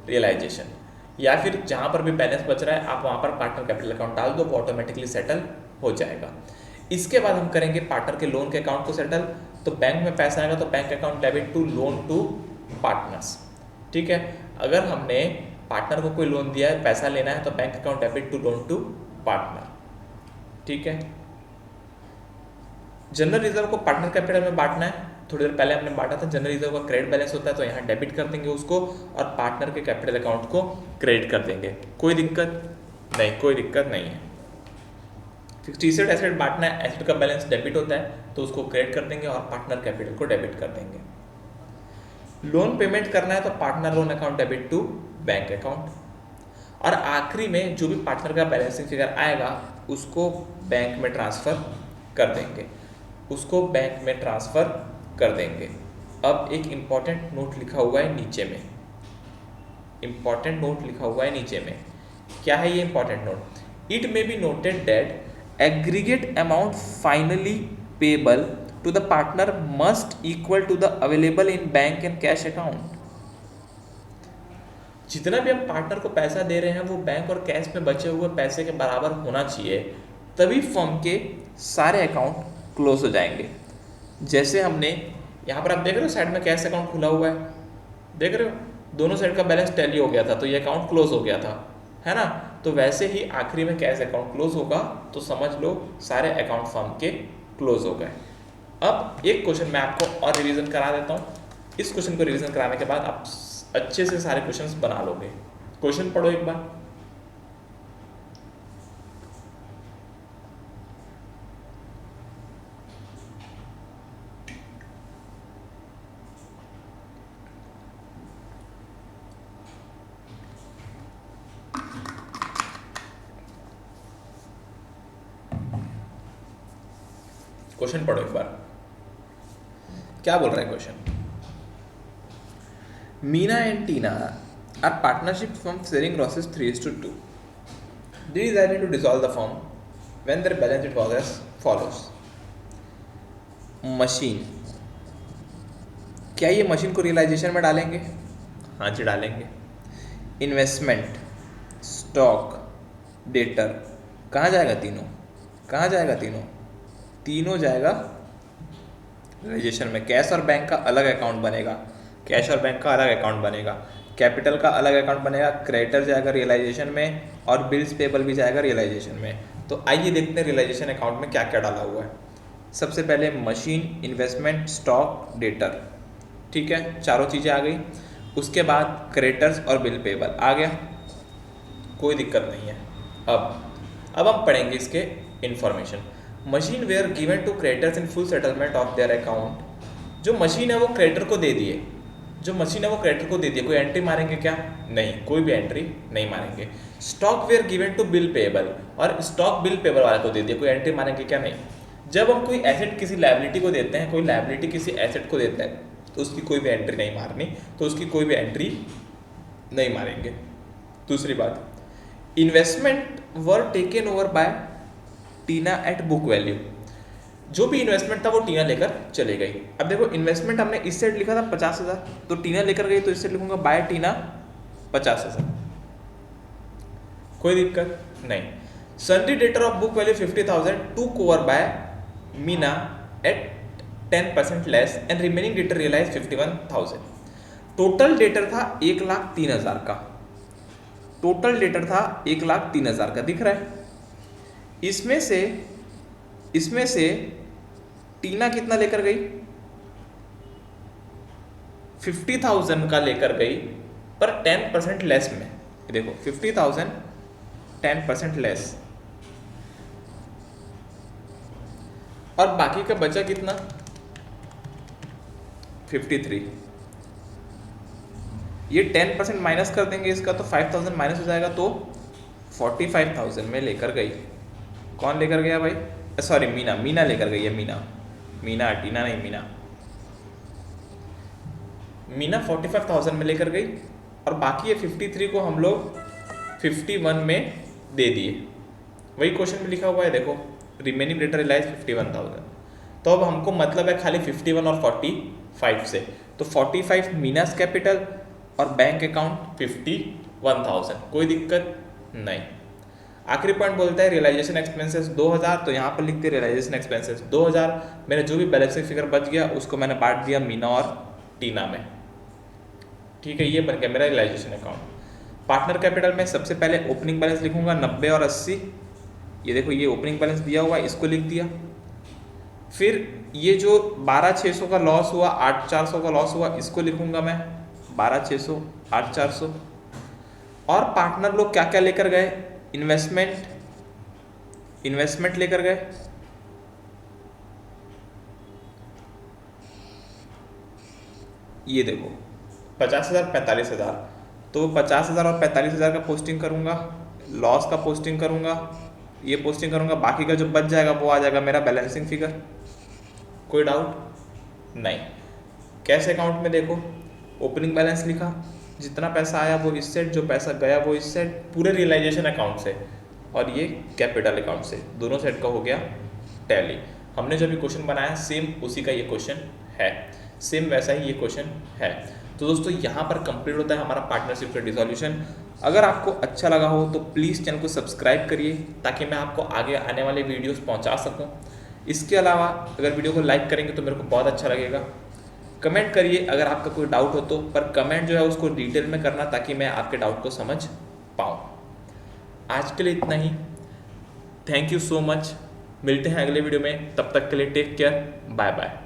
realisation. या फिर जहां पर भी बैलेंस बच रहा है आप वहां पर पार्टनर कैपिटल अकाउंट डाल दो, वो ऑटोमेटिकली सेटल हो जाएगा। इसके बाद हम करेंगे पार्टनर के लोन के अकाउंट को सेटल। तो बैंक में पैसा आएगा तो bank account debit to loan to partners. ठीक है। अगर हमने पार्टनर को कोई लोन दिया है, पैसा लेना है, तो bank account debit to loan to partner. ठीक है। जनरल रिजर्व को पार्टनर कैपिटल में बांटना है, थोड़ी देर पहले हमने बांटा था। जनरल रिजर्व का क्रेडिट बैलेंस होता है तो यहाँ डेबिट कर देंगे उसको और पार्टनर के कैपिटल अकाउंट को क्रेडिट कर देंगे। कोई दिक्कत नहीं, कोई दिक्कत नहीं है। फिक्स्ड एसेट बांटना है, एसेट का बैलेंस डेबिट होता है तो उसको क्रेडिट कर देंगे और पार्टनर कैपिटल को डेबिट कर देंगे। लोन पेमेंट करना है तो partner loan account debit to bank account. और आखिरी में जो भी पार्टनर का बैलेंसिंग फिगर आएगा उसको बैंक में ट्रांसफर कर देंगे, उसको बैंक में ट्रांसफर कर देंगे। अब एक इंपॉर्टेंट नोट लिखा हुआ है नीचे में, इंपॉर्टेंट नोट लिखा हुआ है नीचे में। क्या है ये important note? It may be noted that aggregate amount finally payable to the partner must equal to the available in bank and cash account. जितना भी हम पार्टनर को पैसा दे रहे हैं वो बैंक और कैश में बचे हुए पैसे के बराबर होना चाहिए, तभी फर्म के सारे अकाउंट क्लोज हो जाएंगे। जैसे हमने यहाँ पर आप देख रहे हो साइड में कैश अकाउंट खुला हुआ है, देख रहे हो दोनों साइड का बैलेंस टैली हो गया था तो ये अकाउंट क्लोज हो गया था, है ना। तो वैसे ही आखिरी में कैश अकाउंट क्लोज होगा तो समझ लो सारे अकाउंट फर्म के क्लोज हो गए। अब एक क्वेश्चन मैं आपको और रिवीजन करा देता हूँ। इस क्वेश्चन को रिवीजन कराने के बाद आप अच्छे से सारे क्वेश्चंस बना लोगे। क्वेश्चन पढ़ो एक बार। क्वेश्चन पढ़ो एक बार, क्या बोल रहा है question? Meena and Tina are partnership firm sharing losses 3:2. They decided to dissolve the firm when their balance sheet was as follows. Machine, क्या ये मशीन को रियलाइजेशन में डालेंगे? हाँ जी डालेंगे। इन्वेस्टमेंट, स्टॉक, डेटर, कहाँ जाएगा तीनों? कहाँ जाएगा तीनों? तीनों जाएगा रियलाइजेशन में। कैश और बैंक का अलग अकाउंट बनेगा, कैश और बैंक का अलग अकाउंट बनेगा, कैपिटल का अलग अकाउंट बनेगा, क्रेडिटर जाएगा रियलाइजेशन में और बिल्स पेबल भी जाएगा रियलाइजेशन में। तो आइए देखते हैं रियलाइजेशन अकाउंट में क्या क्या डाला हुआ है। सबसे पहले मशीन, इन्वेस्टमेंट, स्टॉक, डेटर, ठीक है, चारों चीज़ें आ गई। उसके बाद क्रेडिटर्स और बिल पेबल आ गया, कोई दिक्कत नहीं है। अब हम पढ़ेंगे इसके information. Machine were given to creditors in full settlement of their account. जो मशीन है वो क्रेडिटर को दे दिए, जो मशीन है वो क्रेडिटर को दे दिए। कोई एंट्री मारेंगे क्या? नहीं, कोई भी एंट्री नहीं मारेंगे। Stock were given to bill payable, और स्टॉक बिल पेबल वाले को दे दिए, कोई एंट्री मारेंगे क्या? नहीं। जब हम कोई एसेट किसी लायबिलिटी को देते हैं, कोई लायबिलिटी किसी एसेट को देते हैं, तो उसकी कोई भी एंट्री नहीं मारनी, तो उसकी कोई भी एंट्री नहीं मारेंगे। दूसरी बात, investment were taken over by Tina at book value. जो भी इन्वेस्टमेंट था वो टीना लेकर चली गई। अब देखो इन्वेस्टमेंट हमने इस साइड लिखा था 50,000, तो टीना लेकर गई तो इस साइड लिखूंगा बाय टीना 50,000, कोई दिक्कत नहीं। Sundry debtor of book value 50,000 took over by Meena at 10% less and remaining debtor realise 51,000। Total debtor था 1,03,000 का, टोटल डेटर था 1,03,000 का, दिख रहा है। इसमें से टीना कितना लेकर गई, 50,000 का लेकर गई, पर 10% लेस में। देखो 50,000 10% लेस, और बाकी का बचा कितना, 53। ये 10% माइनस कर देंगे इसका, तो 5,000 माइनस हो जाएगा, तो 45,000 में लेकर गई। कौन लेकर गया भाई, सॉरी मीना लेकर गई है, मीना टीना नहीं, मीना 45,000 में लेकर गई, और बाकी ये 53 को हम लोग 51 में दे दिए। वही क्वेश्चन में लिखा हुआ है, देखो रिमेनिंग डेटर रियलाइज 51,000। तो अब हमको मतलब है खाली 51 और 45 से, तो 45 मीनास कैपिटल और बैंक अकाउंट 51,000, कोई दिक्कत नहीं। आखिरी पॉइंट बोलता है रियलाइजेशन एक्सपेंसेस 2,000, तो यहाँ पर लिखते रियलाइजेशन एक्सपेंसेस 2,000। मेरा जो भी बैलेंसिंग फिगर बच गया उसको मैंने बांट दिया मीना और टीना में, ठीक है। ये बन गया मेरा रियलाइजेशन अकाउंट। पार्टनर कैपिटल में सबसे पहले ओपनिंग बैलेंस लिखूंगा 90 और 80। ये देखो ये ओपनिंग बैलेंस दिया हुआ है, इसको लिख दिया। फिर ये जो 12,600 का लॉस हुआ, 8,400 का लॉस हुआ, इसको लिखूंगा मैं 12,600 8,400। और पार्टनर लोग क्या क्या लेकर गए, इन्वेस्टमेंट लेकर गए, ये देखो 50,000 45,000, तो 50,000 और 45,000 का पोस्टिंग करूंगा, लॉस का पोस्टिंग करूंगा, ये पोस्टिंग करूंगा, बाकी का जो बच जाएगा वो आ जाएगा मेरा बैलेंसिंग फिगर। कोई डाउट नहीं। कैश अकाउंट में देखो ओपनिंग बैलेंस लिखा, जितना पैसा आया वो इस सेट, जो पैसा गया वो इस सेट, पूरे रियलाइजेशन अकाउंट से, और ये कैपिटल अकाउंट से, दोनों सेट का हो गया टैली। हमने जो भी क्वेश्चन बनाया सेम उसी का ये क्वेश्चन है, सेम वैसा ही ये क्वेश्चन है। तो दोस्तों यहाँ पर कंप्लीट होता है हमारा पार्टनरशिप का डिसॉल्यूशन। अगर आपको अच्छा लगा हो तो प्लीज़ चैनल को सब्सक्राइब करिए, ताकि मैं आपको आगे आने वाले वीडियोस पहुँचा सकूँ। इसके अलावा अगर वीडियो को लाइक करेंगे तो मेरे को बहुत अच्छा लगेगा। कमेंट करिए अगर आपका कोई डाउट हो तो, पर कमेंट जो है उसको डिटेल में करना, ताकि मैं आपके डाउट को समझ पाऊँ। आज के लिए इतना ही, थैंक यू सो मच। मिलते हैं अगले वीडियो में, तब तक के लिए टेक केयर, बाय बाय।